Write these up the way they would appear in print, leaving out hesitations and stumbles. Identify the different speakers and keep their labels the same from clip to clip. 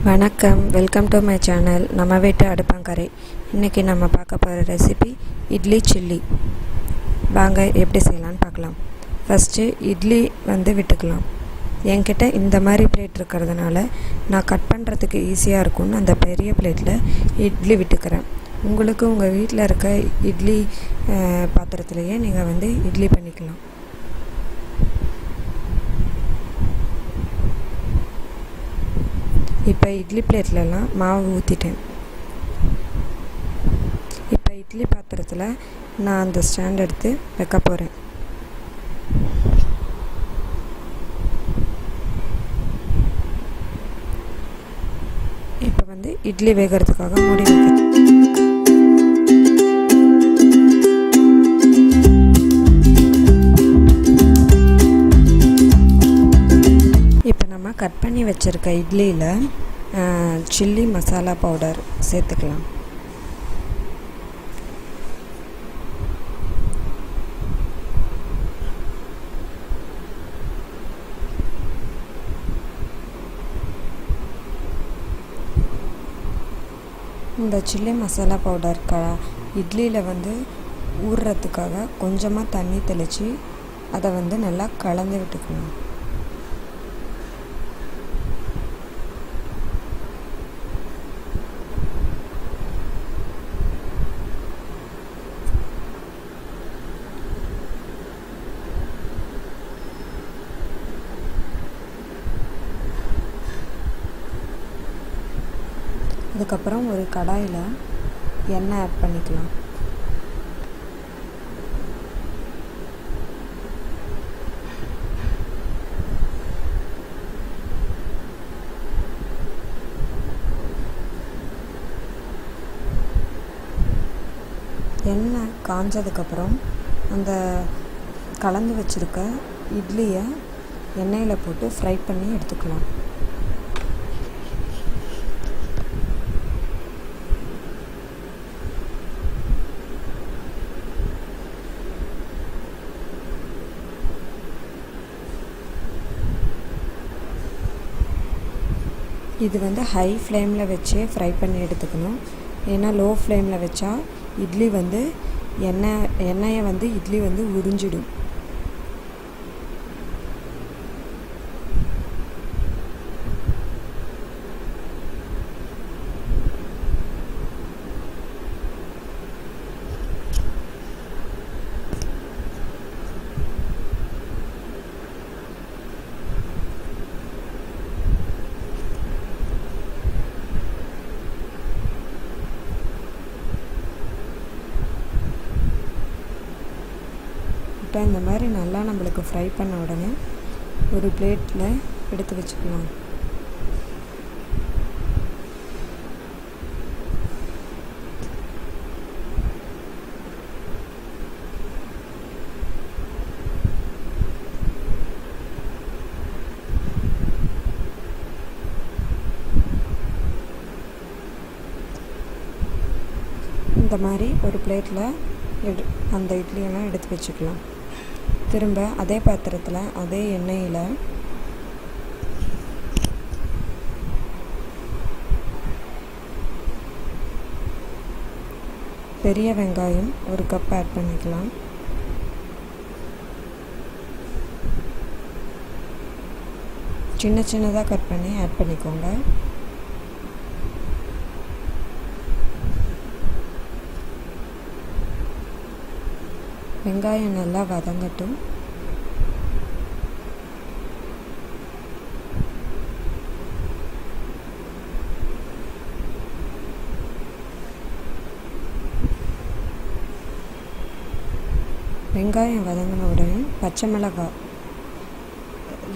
Speaker 1: வணக்கம், welcome to my channel நம்ம வீட்டு அடுப்பங்கரை. இன்றைக்கி நம்ம பார்க்க போகிற ரெசிபி இட்லி சில்லி. வாங்க எப்படி செய்யலான்னு பார்க்கலாம். ஃபஸ்ட்டு இட்லி விட்டுக்கலாம். என்கிட்ட இந்த மாதிரி பிளேட் இருக்கிறதுனால நான் கட் பண்ணுறதுக்கு ஈஸியாக இருக்கும்னு அந்த பெரிய பிளேட்டில் இட்லி விட்டுக்கிறேன். உங்களுக்கு உங்கள் வீட்டில் இருக்க இட்லி பாத்திரத்துலேயே நீங்கள் இட்லி பண்ணிக்கலாம். இப்போ இட்லி பிளேட்லலாம் மாவு ஊற்றிட்டேன். இப்போ இட்லி பாத்திரத்தில் நான் அந்த ஸ்டாண்ட் எடுத்து வைக்க போகிறேன். இப்போ இட்லி வேகிறதுக்காக மூடி வைக்கிறேன். இப்போ நம்ம கட் பண்ணி வச்சுருக்க இட்லியில் சில்லி மசாலா பவுடர் சேர்த்துக்கலாம். இந்த சில்லி மசாலா பவுடர் இட்லியில் ஊறுறதுக்காக கொஞ்சமாக தண்ணி தெளித்து அதை நல்லா கலந்து விட்டுக்கணும். அதுக்கப்புறம் ஒரு கடாயில் எண்ணெய் ஆட் பண்ணிக்கலாம். எண்ணெய் காஞ்சதுக்கப்புறம் அந்த கலந்து வச்சுருக்க இட்லியை எண்ணெயில் போட்டு ஃப்ரை பண்ணி எடுத்துக்கலாம். இது ஹை ஃப்ளேமில் வச்சே ஃப்ரை பண்ணி எடுத்துக்கணும். ஏன்னா லோ ஃப்ளேமில் வச்சா இட்லி எண்ணெயை இட்லி உறிஞ்சிடும். இந்த மாதிரி நல்லா நம்மளுக்கு ஃப்ரை பண்ண உடனே ஒரு பிளேட்டில் எடுத்து வச்சுக்கலாம். இந்த மாதிரி ஒரு பிளேட்டில் அந்த இட்லியெல்லாம் எடுத்து வச்சுக்கலாம். திரும்ப அதே பாத்திரத்தில் அதே எண்ணெயில் பெரிய வெங்காயம் ஒரு கப் ஆட் பண்ணிக்கலாம். சின்னதாக கட் பண்ணி ஆட் பண்ணிக்கோங்க. வெங்காயம் நல்லா வதங்கட்டும். வெங்காயம் வதங்கின உடனே பச்சை மிளகாய்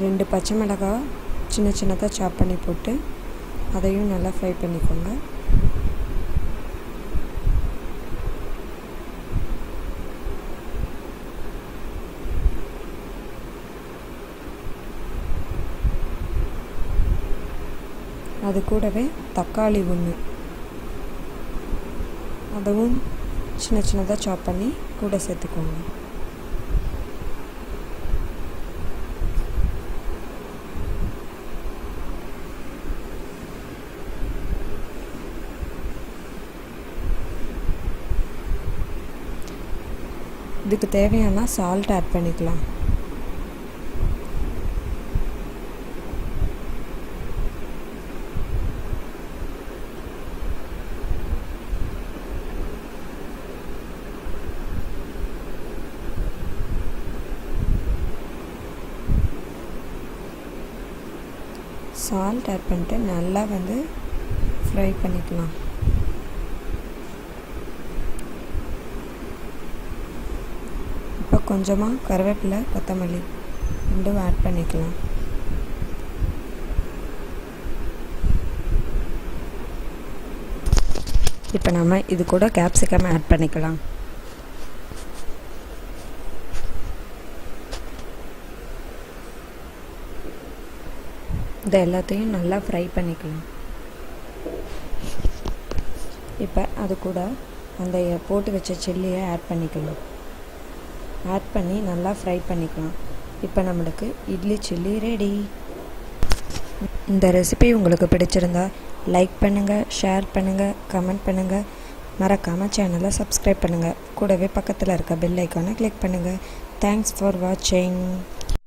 Speaker 1: 2 பச்சை மிளகாய் சின்னதாக சாப் பண்ணி போட்டு அதையும் நல்லா ஃப்ரை பண்ணிக்கோங்க. அது கூடவே தக்காளி 1 அதுவும் சின்னதாக சாப் பண்ணி கூட சேர்த்துக்கோங்க. இதுக்கு தேவையான சால்ட் ஆட் பண்ணிக்கலாம். சால்ட் ஆட் பண்ணிட்டு நல்லா ஃப்ரை பண்ணிக்கலாம். இப்போ கொஞ்சமாக கருவேப்பிலை கொத்தமல்லி ரெண்டும் ஆட் பண்ணிக்கலாம். இப்போ நம்ம இது கூட கேப்சிகம் ஆட் பண்ணிக்கலாம். இது எல்லாத்தையும் நல்லா ஃப்ரை பண்ணிக்கலாம். இப்போ அது கூட அந்த போட்டு வச்ச சில்லியை ஆட் பண்ணிக்கலாம். ஆட் பண்ணி நல்லா ஃப்ரை பண்ணிக்கலாம். இப்போ நம்மளுக்கு இட்லி சில்லி ரெடி. இந்த ரெசிபி உங்களுக்கு பிடிச்சிருந்தா லைக் பண்ணுங்கள், ஷேர் பண்ணுங்கள், கமெண்ட் பண்ணுங்கள். மறக்காமல் சேனலை சப்ஸ்கிரைப் பண்ணுங்கள். கூடவே பக்கத்தில் இருக்க பெல் ஐக்கானை கிளிக் பண்ணுங்கள். தேங்க்ஸ் ஃபார் வாட்சிங்.